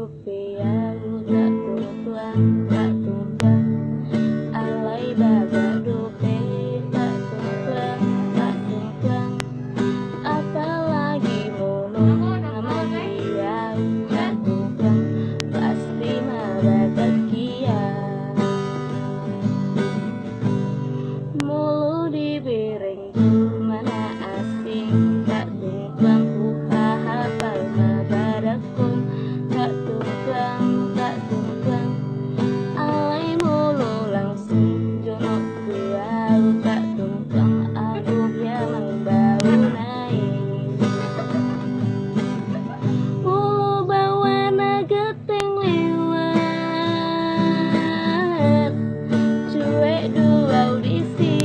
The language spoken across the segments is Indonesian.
rupiah tak tuang tak tumbang alai baga dope tak tuang tak tumbang apalagi mono nama dia tak tumbang pasti marah kia mulu dibiring mana asing tak tumbang hafal mabarakum tak tumbang alai mulu langsung jono kuau tak tumbang aduh ya bau naik mulu bawa nageteng lewat cuek dulau disi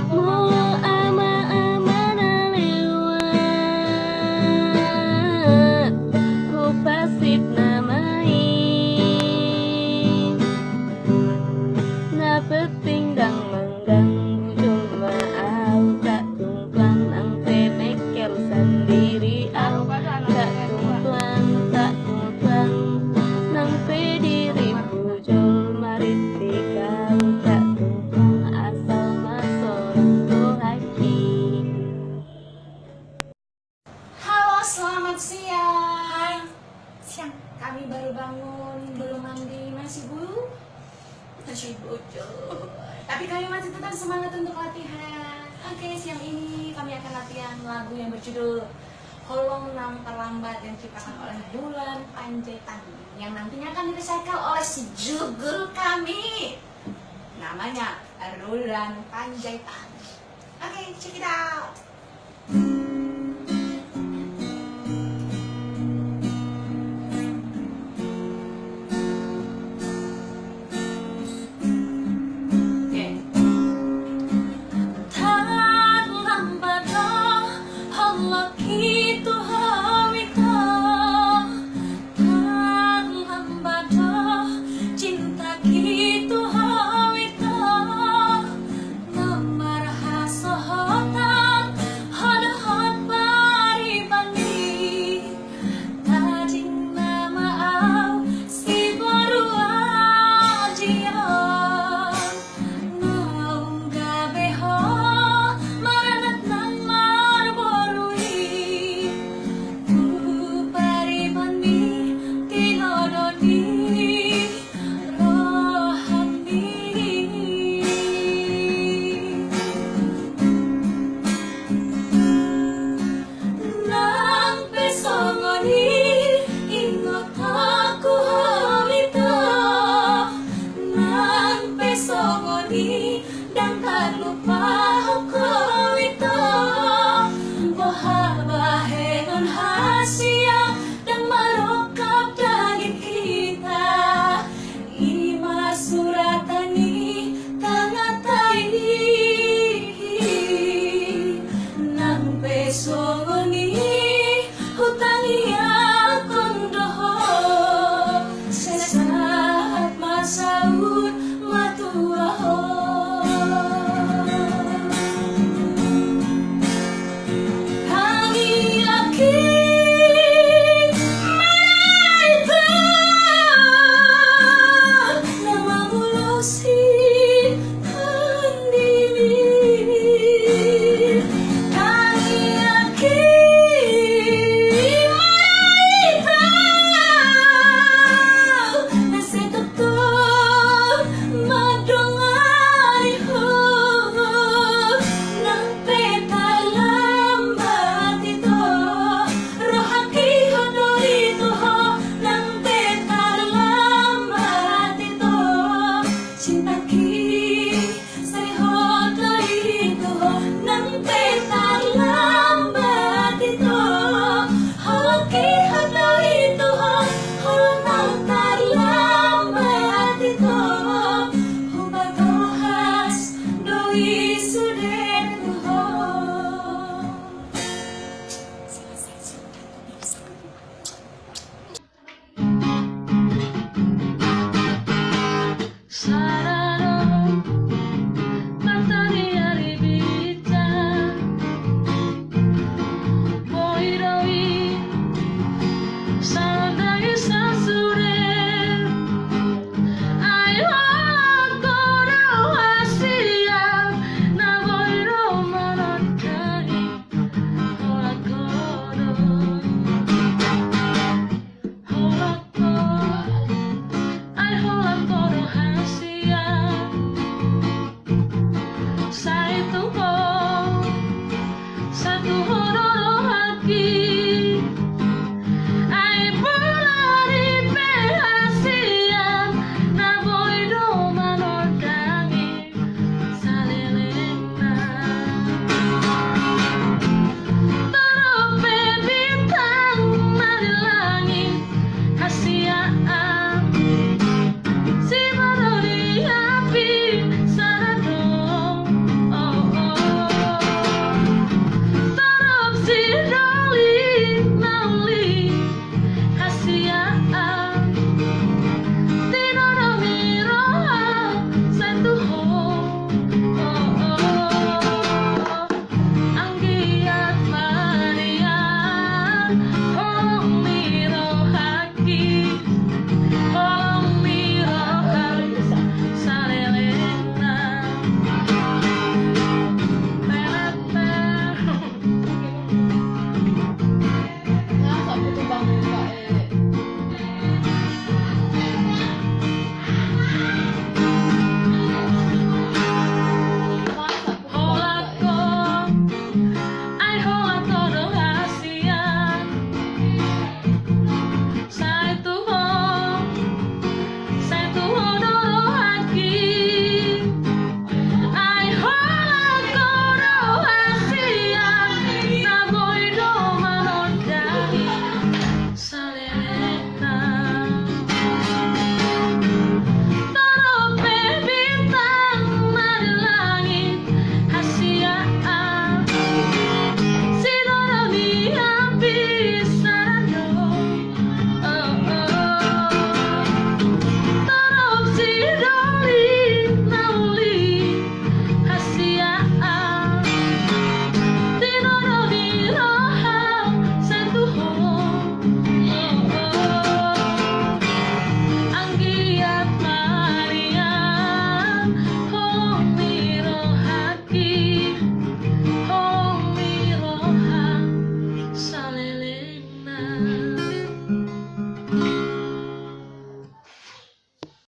mulu ama-ama lewat ku pasif namai na peting dang mengganggu cuma au tak tumpang ang pemekel sendiri au tak tumpang nang pediri bujol marit dikau tak tumpang asal masuk haki. Halo, selamat siang. Hai, siang. Kami baru bangun, belum mandi, masih bulu, masih bocor. Tapi kami masih tetap semangat untuk latihan. Oke, siang ini kami akan latihan lagu yang berjudul Holong Nam Terlambat yang diciptakan oleh Rulan Panjaitan yang nantinya akan diresakan oleh si jugul kami. Namanya Rulan Panjaitan. Oke, check it out.